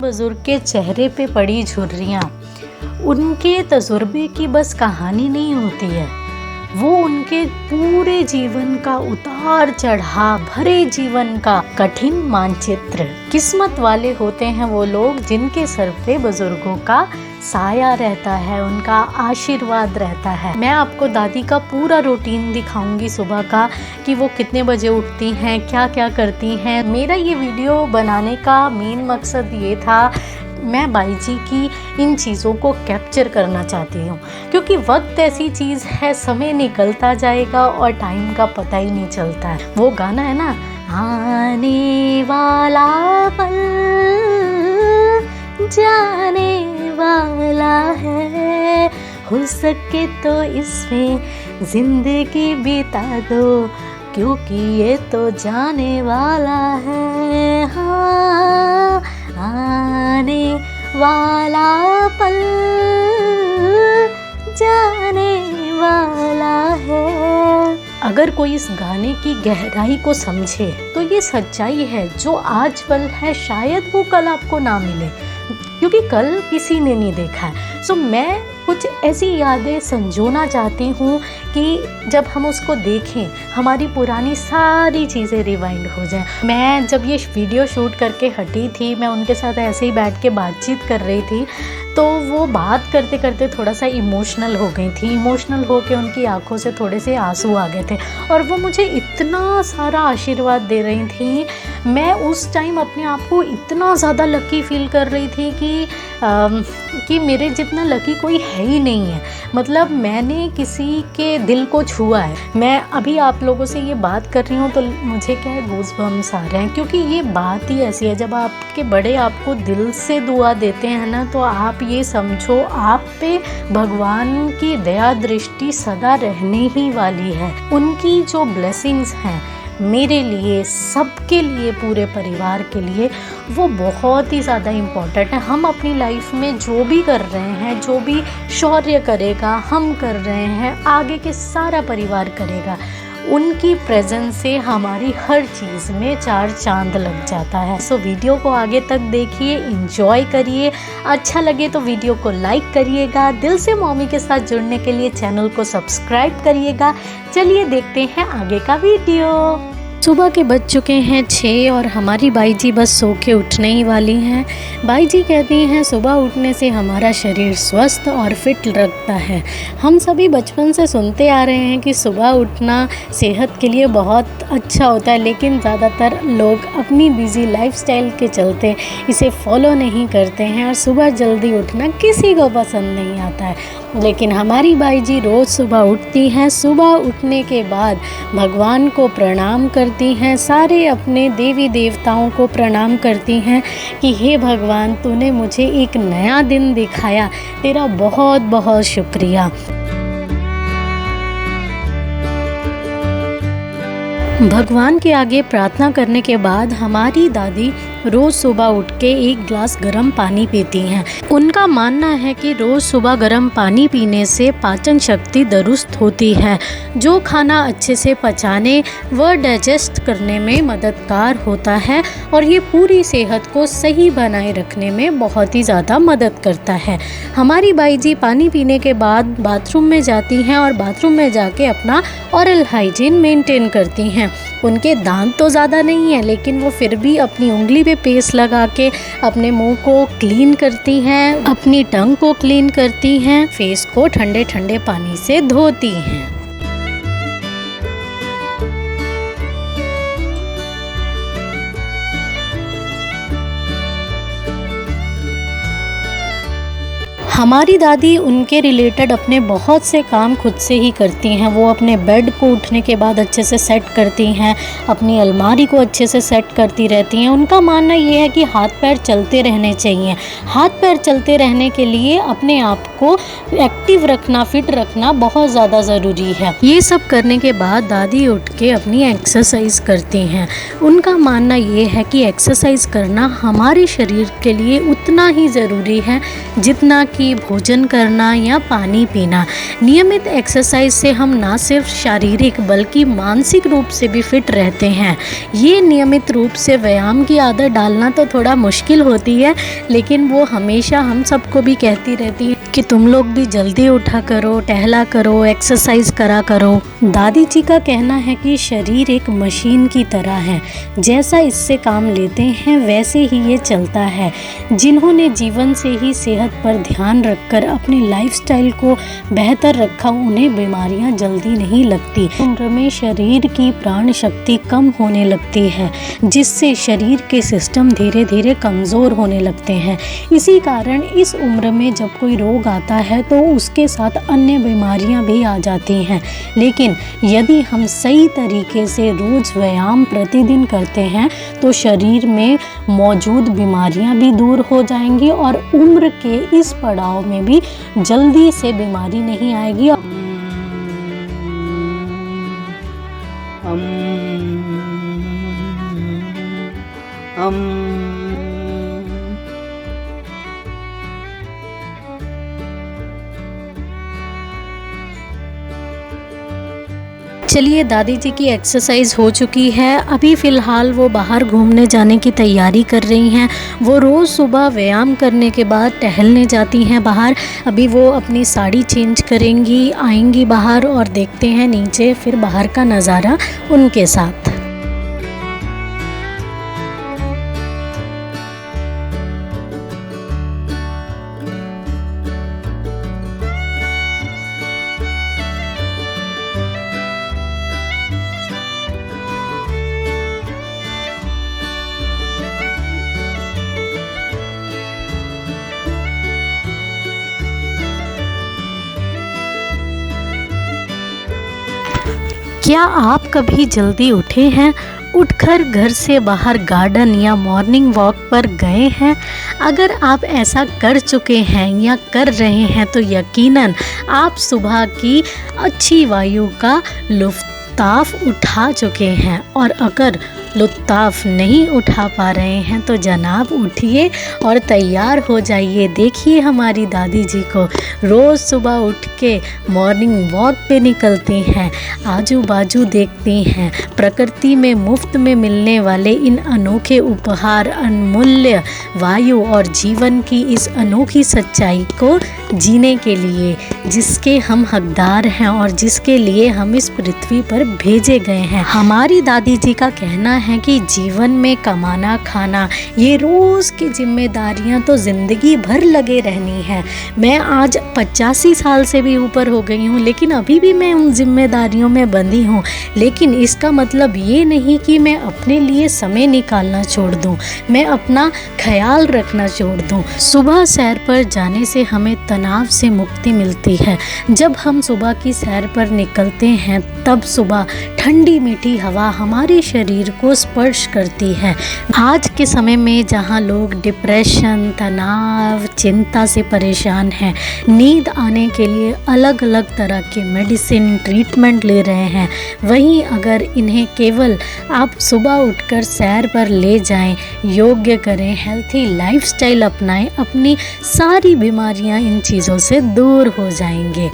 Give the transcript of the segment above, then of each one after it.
बुजुर्ग के चेहरे पे पड़ी झुर्रियाँ उनके तजुर्बे की बस कहानी नहीं होती है, वो उनके पूरे जीवन का उतार चढ़ाव भरे जीवन का कठिन मानचित्र। किस्मत वाले होते हैं वो लोग जिनके सर पे बुजुर्गों का साया रहता है, उनका आशीर्वाद रहता है। मैं आपको दादी का पूरा रूटीन दिखाऊंगी सुबह का, कि वो कितने बजे उठती हैं, क्या क्या करती हैं। मेरा ये वीडियो बनाने का मेन मकसद ये था, मैं बाई जी की इन चीज़ों को कैप्चर करना चाहती हूँ, क्योंकि वक्त ऐसी चीज़ है, समय निकलता जाएगा और टाइम का पता ही नहीं चलता है। वो गाना है ना, आने वाला पल जाने वाला है, हो सके तो इसमें जिंदगी बिता दो, क्योंकि ये तो जाने वाला है। हाँ, आने वाला पल जाने वाला है। अगर कोई इस गाने की गहराई को समझे तो ये सच्चाई है, जो आज पल है शायद वो कल आपको ना मिले, क्योंकि कल किसी ने नहीं देखा है। सो मैं कुछ ऐसी यादें संजोना चाहती हूँ कि जब हम उसको देखें हमारी पुरानी सारी चीज़ें रिवाइंड हो जाएं। मैं जब ये वीडियो शूट करके हटी थी, मैं उनके साथ ऐसे ही बैठ के बातचीत कर रही थी, तो वो बात करते करते थोड़ा सा इमोशनल हो गई थी। इमोशनल होके उनकी आंखों से थोड़े से आंसू आ गए थे और वो मुझे इतना सारा आशीर्वाद दे रही थी। मैं उस टाइम अपने आप को इतना ज़्यादा लकी फील कर रही थी कि मेरे जितना लकी कोई है ही नहीं है। मतलब मैंने किसी के दिल को छुआ है। मैं अभी आप लोगों से ये बात कर रही हूँ तो मुझे क्या है, गूज़बम्स आ रहे हैं, क्योंकि ये बात ही ऐसी है, जब आपके बड़े आपको दिल से दुआ देते हैं ना, तो आप ये समझो आप पे भगवान की दया दृष्टि सदा रहने ही वाली है। उनकी जो ब्लेसिंग्स हैं मेरे लिए, सबके लिए, पूरे परिवार के लिए, वो बहुत ही ज़्यादा इम्पॉर्टेंट है। हम अपनी लाइफ में जो भी कर रहे हैं, जो भी शौर्य करेगा, हम कर रहे हैं, आगे के सारा परिवार करेगा। उनकी प्रेजेंस से हमारी हर चीज़ में चार चांद लग जाता है। सो वीडियो को आगे तक देखिए, एंजॉय करिए। अच्छा लगे तो वीडियो को लाइक करिएगा। दिल से मॉमी के साथ जुड़ने के लिए चैनल को सब्सक्राइब करिएगा। चलिए देखते हैं आगे का वीडियो। सुबह के बज चुके हैं 6 और हमारी बाई जी बस सो के उठने ही वाली हैं। बाई जी कहती हैं सुबह उठने से हमारा शरीर स्वस्थ और फिट रखता है। हम सभी बचपन से सुनते आ रहे हैं कि सुबह उठना सेहत के लिए बहुत अच्छा होता है, लेकिन ज़्यादातर लोग अपनी बिज़ी लाइफस्टाइल के चलते इसे फॉलो नहीं करते हैं और सुबह जल्दी उठना किसी को पसंद नहीं आता है। लेकिन हमारी बाई जी रोज़ सुबह उठती हैं। सुबह उठने के बाद भगवान को प्रणाम करती हैं, सारे अपने देवी देवताओं को प्रणाम करती हैं कि हे भगवान, तूने मुझे एक नया दिन दिखाया, तेरा बहुत बहुत शुक्रिया। भगवान के आगे प्रार्थना करने के बाद हमारी दादी रोज़ सुबह उठ के 1 गिलास गर्म पानी पीती हैं। उनका मानना है कि रोज़ सुबह गर्म पानी पीने से पाचन शक्ति दुरुस्त होती है, जो खाना अच्छे से पचाने व डाइजेस्ट करने में मददगार होता है और ये पूरी सेहत को सही बनाए रखने में बहुत ही ज़्यादा मदद करता है। हमारी बाई जी पानी पीने के बाद बाथरूम में जाती हैं और बाथरूम में जाके अपना ओरल हाइजीन मेंटेन करती हैं। उनके दांत तो ज़्यादा नहीं है, लेकिन वो फिर भी अपनी उंगली पे पेस्ट लगा के अपने मुंह को क्लीन करती हैं, अपनी टंग को क्लीन करती हैं, फेस को ठंडे ठंडे पानी से धोती हैं। हमारी दादी उनके रिलेटेड अपने बहुत से काम खुद से ही करती हैं। वो अपने बेड को उठने के बाद अच्छे से सेट करती हैं, अपनी अलमारी को अच्छे से सेट करती रहती हैं। उनका मानना ये है कि हाथ पैर चलते रहने चाहिए। हाथ पैर चलते रहने के लिए अपने आप को एक्टिव रखना, फिट रखना बहुत ज़्यादा ज़रूरी है। ये सब करने के बाद दादी उठ के अपनी एक्सरसाइज करती हैं। उनका मानना ये है कि एक्सरसाइज करना हमारे शरीर के लिए उतना ही ज़रूरी है जितना कि ही भोजन करना या पानी पीना। नियमित एक्सरसाइज से हम ना सिर्फ शारीरिक बल्कि मानसिक रूप से भी फिट रहते हैं। ये नियमित रूप से व्यायाम की आदत डालना तो थोड़ा मुश्किल होती है, लेकिन वो हमेशा हम सबको भी कहती रहती है कि तुम लोग भी जल्दी उठा करो, टहला करो, एक्सरसाइज करा करो। दादी जी का कहना है कि शरीर एक मशीन की तरह है, जैसा इससे काम लेते हैं वैसे ही ये चलता है। जिन्होंने जीवन से ही सेहत पर ध्यान रखकर अपनी लाइफस्टाइल को बेहतर रखा, उन्हें बीमारियां जल्दी नहीं लगती। उम्र में शरीर की प्राण शक्ति कम होने लगती है, जिससे शरीर के सिस्टम धीरे धीरे कमज़ोर होने लगते हैं। इसी कारण इस उम्र में जब कोई रोग आता है तो उसके साथ अन्य बीमारियां भी आ जाती हैं। लेकिन यदि हम सही तरीके से रोज़ व्यायाम प्रतिदिन करते हैं तो शरीर में मौजूद बीमारियां भी दूर हो जाएंगी और उम्र के इस पड़ाव में भी जल्दी से बीमारी नहीं आएगी। चलिए, दादी जी की एक्सरसाइज हो चुकी है। अभी फ़िलहाल वो बाहर घूमने जाने की तैयारी कर रही हैं। वो रोज़ सुबह व्यायाम करने के बाद टहलने जाती हैं बाहर। अभी वो अपनी साड़ी चेंज करेंगी, आएंगी बाहर और देखते हैं नीचे फिर बाहर का नज़ारा उनके साथ। क्या आप कभी जल्दी उठे हैं? उठकर घर से बाहर गार्डन या मॉर्निंग वॉक पर गए हैं? अगर आप ऐसा कर चुके हैं या कर रहे हैं तो यकीनन आप सुबह की अच्छी वायु का लुत्फ़ उठा चुके हैं। और अगर लुत्फ़ नहीं उठा पा रहे हैं तो जनाब उठिए और तैयार हो जाइए। देखिए हमारी दादी जी को रोज़ सुबह उठ के मॉर्निंग वॉक पे निकलती हैं, आजू बाजू देखती हैं। प्रकृति में मुफ्त में मिलने वाले इन अनोखे उपहार, अनमूल्य वायु और जीवन की इस अनोखी सच्चाई को जीने के लिए जिसके हम हकदार हैं और जिसके लिए हम इस पृथ्वी पर भेजे गए हैं। हमारी दादी जी का कहना है कि जीवन में कमाना, खाना, ये रोज़ की जिम्मेदारियां तो ज़िंदगी भर लगे रहनी है। मैं आज 85 साल से भी ऊपर हो गई हूँ, लेकिन अभी भी मैं उन जिम्मेदारियों में बंधी हूँ। लेकिन इसका मतलब ये नहीं कि मैं अपने लिए समय निकालना छोड़ दूँ, मैं अपना ख्याल रखना छोड़ दूँ। सुबह सैर पर जाने से हमें तनाव से मुक्ति मिलती है। जब हम सुबह की सैर पर निकलते हैं तब सुबह ठंडी मीठी हवा हमारे शरीर को स्पर्श करती है। आज के समय में जहाँ लोग डिप्रेशन, तनाव, चिंता से परेशान हैं, नींद आने के लिए अलग अलग तरह के मेडिसिन, ट्रीटमेंट ले रहे हैं, वहीं अगर इन्हें केवल आप सुबह उठकर सैर पर ले जाएं, योग्य करें, हेल्थी लाइफस्टाइल अपनाएं, अपनी सारी बीमारियां इन चीज़ों से दूर हो जाएंगे।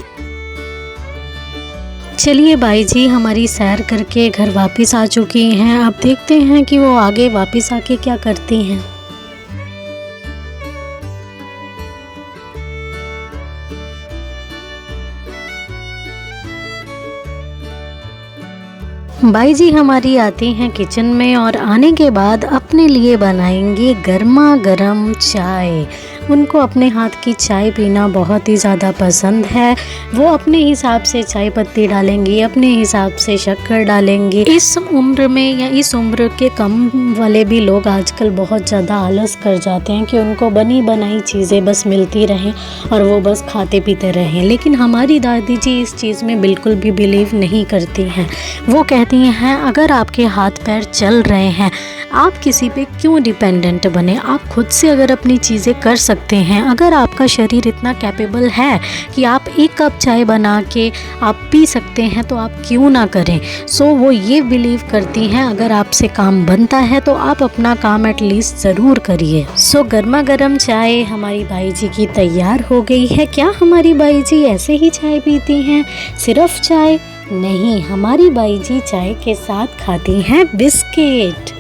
चलिए बाई जी हमारी सैर करके घर वापस आ चुकी हैं। अब देखते हैं कि वो आगे वापस आके क्या करती हैं। बाई जी हमारी आती हैं किचन में और आने के बाद अपने लिए बनाएंगी गर्मा गर्म चाय। उनको अपने हाथ की चाय पीना बहुत ही ज़्यादा पसंद है। वो अपने हिसाब से चाय पत्ती डालेंगी, अपने हिसाब से शक्कर डालेंगी। इस उम्र में या इस उम्र के कम वाले भी लोग आजकल बहुत ज़्यादा आलस कर जाते हैं कि उनको बनी बनाई चीज़ें बस मिलती रहें और वो बस खाते पीते रहें। लेकिन हमारी दादी जी इस चीज़ में बिल्कुल भी बिलीव नहीं करती हैं। वो कहती हैं अगर आपके हाथ पैर चल रहे हैं, आप किसी पे क्यों डिपेंडेंट बने? आप खुद से अगर अपनी चीज़ें कर सकते हैं। अगर आपका शरीर इतना कैपेबल है कि आप 1 कप चाय बना के आप पी सकते हैं तो आप क्यों ना करें। सो वो ये बिलीव करती हैं अगर आपसे काम बनता है तो आप अपना काम एटलीस्ट ज़रूर करिए। सो गर्मा गर्म चाय हमारी बाई जी की तैयार हो गई है। क्या हमारी बाई जी ऐसे ही चाय पीती हैं, सिर्फ चाय? नहीं, हमारी बाई जी चाय के साथ खाती हैं बिस्किट।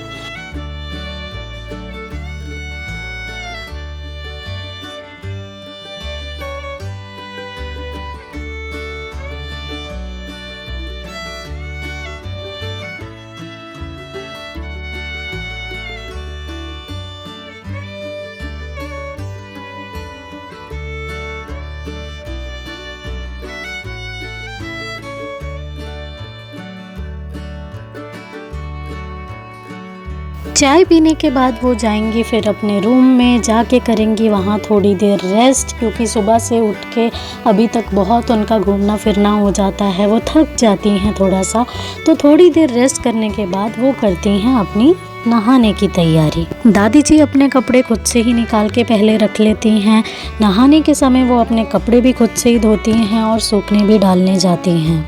चाय पीने के बाद वो जाएंगी फिर अपने रूम में, जाके करेंगी वहाँ थोड़ी देर रेस्ट, क्योंकि सुबह से उठ के अभी तक बहुत उनका घूमना फिरना हो जाता है, वो थक जाती हैं थोड़ा सा। तो थोड़ी देर रेस्ट करने के बाद वो करती हैं अपनी नहाने की तैयारी। दादी जी अपने कपड़े खुद से ही निकाल के पहले रख लेती हैं। नहाने के समय वो अपने कपड़े भी खुद से ही धोती हैं और सूखने भी डालने जाती हैं।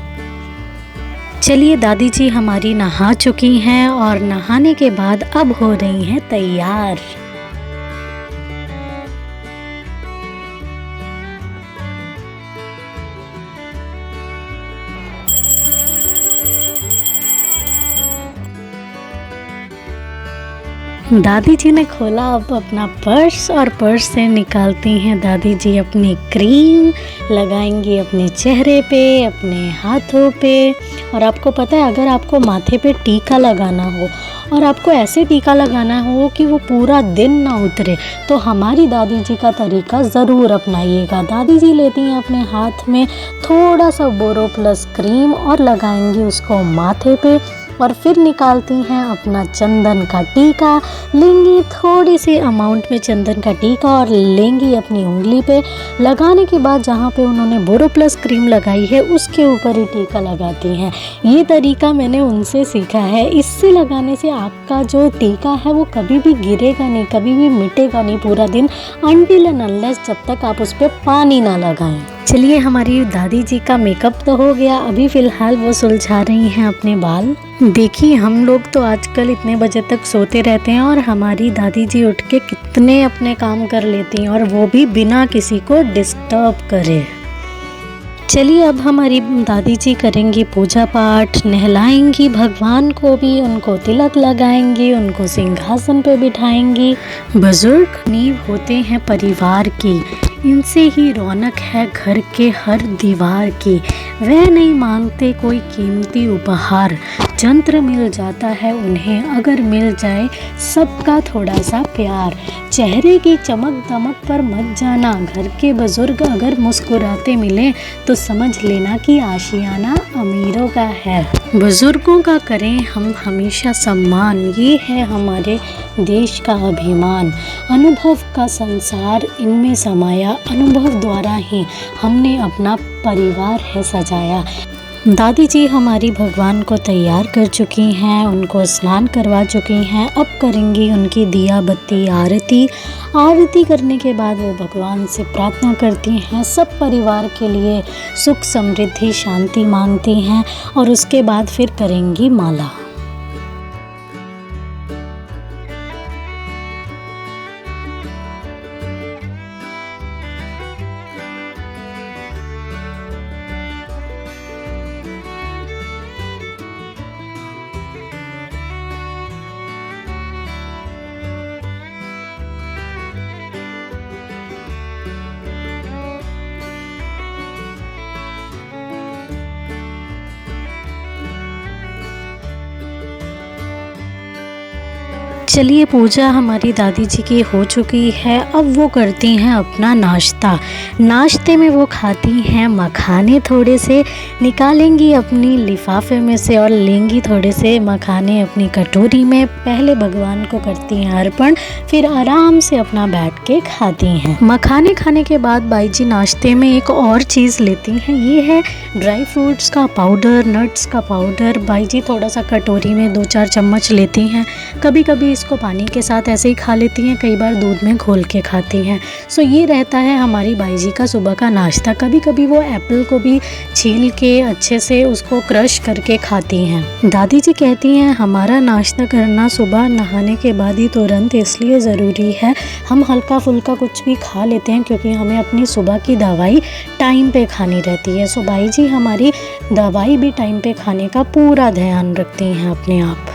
चलिए, दादी जी हमारी नहा चुकी हैं और नहाने के बाद अब हो रही हैं तैयार। दादी जी ने खोला अब अपना पर्स और पर्स से निकालती हैं दादी जी अपनी क्रीम, लगाएंगी अपने चेहरे पे, अपने हाथों पे। और आपको पता है, अगर आपको माथे पे टीका लगाना हो और आपको ऐसे टीका लगाना हो कि वो पूरा दिन ना उतरे, तो हमारी दादी जी का तरीका ज़रूर अपनाइएगा। दादी जी लेती हैं अपने हाथ में थोड़ा सा बोरोप्लस क्रीम और लगाएंगी उसको माथे पे, और फिर निकालती हैं अपना चंदन का टीका, लेंगी थोड़ी सी अमाउंट में चंदन का टीका और लेंगी अपनी उंगली पे। लगाने के बाद जहाँ पे उन्होंने बोरोप्लस क्रीम लगाई है उसके ऊपर ही टीका लगाती हैं। ये तरीका मैंने उनसे सीखा है। इससे लगाने से आपका जो टीका है वो कभी भी गिरेगा नहीं, कभी भी मिटेगा नहीं पूरा दिन, अनटिल एंड अनलेस जब तक आप उस पर पानी ना लगाएं। चलिए, हमारी दादी जी का मेकअप तो हो गया, अभी फ़िलहाल वो सुलझा रही हैं अपने बाल। देखिए, हम लोग तो आजकल इतने बजे तक सोते रहते हैं और हमारी दादी जी उठ के कितने अपने काम कर लेती हैं, और वो भी बिना किसी को डिस्टर्ब करे। चलिए, अब हमारी दादी जी करेंगी पूजा पाठ, नहलाएंगी भगवान को भी, उनको तिलक लगाएंगी, उनको सिंहासन पे बिठाएंगी। बुजुर्ग नींव होते हैं परिवार की, इनसे ही रौनक है घर के हर दीवार की। वह नहीं मांगते कोई कीमती उपहार, जंत्र मिल जाता है उन्हें अगर मिल जाए सबका थोड़ा सा प्यार। चेहरे की चमक दमक पर मत जाना, घर के बुजुर्ग अगर मुस्कुराते मिले तो समझ लेना कि आशियाना अमीरों का है। बुजुर्गों का करें हम हमेशा सम्मान, ये है हमारे देश का अभिमान। अनुभव का संसार इनमें समाया, अनुभव द्वारा ही हमने अपना परिवार है सजाया। दादी जी हमारी भगवान को तैयार कर चुकी हैं, उनको स्नान करवा चुकी हैं। अब करेंगी उनकी दिया बत्ती आरती। आरती करने के बाद वो भगवान से प्रार्थना करती हैं, सब परिवार के लिए सुख समृद्धि शांति मांगती हैं, और उसके बाद फिर करेंगी माला। चलिए, पूजा हमारी दादी जी की हो चुकी है। अब वो करती हैं अपना नाश्ता। नाश्ते में वो खाती हैं मखाने, थोड़े से निकालेंगी अपनी लिफाफे में से और लेंगी थोड़े से मखाने अपनी कटोरी में। पहले भगवान को करती हैं अर्पण, फिर आराम से अपना बैठ के खाती हैं। मखाने खाने के बाद बाई जी नाश्ते में एक और चीज़ लेती हैं, ये है ड्राई फ्रूट्स का पाउडर, नट्स का पाउडर। बाई जी थोड़ा सा कटोरी में 2-4 चम्मच लेती हैं। कभी कभी इसको पानी के साथ ऐसे ही खा लेती हैं, कई बार दूध में घोल के खाती हैं। सो ये रहता है हमारी बाई जी का सुबह का नाश्ता। कभी कभी वो एप्पल को भी छील के अच्छे से उसको क्रश करके खाती हैं। दादी जी कहती हैं हमारा नाश्ता करना सुबह नहाने के बाद ही तुरंत इसलिए ज़रूरी है, हम हल्का फुल्का कुछ भी खा लेते हैं क्योंकि हमें अपनी सुबह की दवाई टाइम पे खानी रहती है। सो बाई जी हमारी दवाई भी टाइम पे खाने का पूरा ध्यान रखती हैं अपने आप।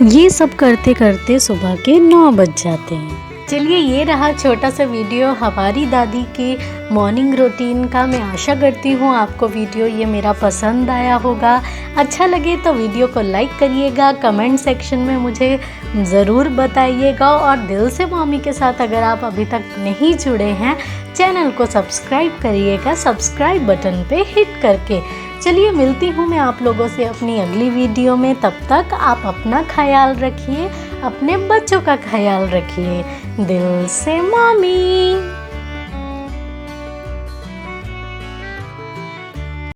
ये सब करते करते सुबह के 9 बज जाते हैं। चलिए ये रहा छोटा सा वीडियो हमारी दादी के मॉर्निंग रूटीन का। मैं आशा करती हूँ आपको वीडियो ये मेरा पसंद आया होगा। अच्छा लगे तो वीडियो को लाइक करिएगा, कमेंट सेक्शन में मुझे ज़रूर बताइएगा और दिल से मॉमी के साथ अगर आप अभी तक नहीं जुड़े हैं चैनल को सब्सक्राइब करिएगा, सब्सक्राइब बटन पे हिट करके। चलिए मिलती हूँ मैं आप लोगों से अपनी अगली वीडियो में। तब तक आप अपना ख्याल रखिए, अपने बच्चों का ख्याल रखिए। दिल से मॉमी।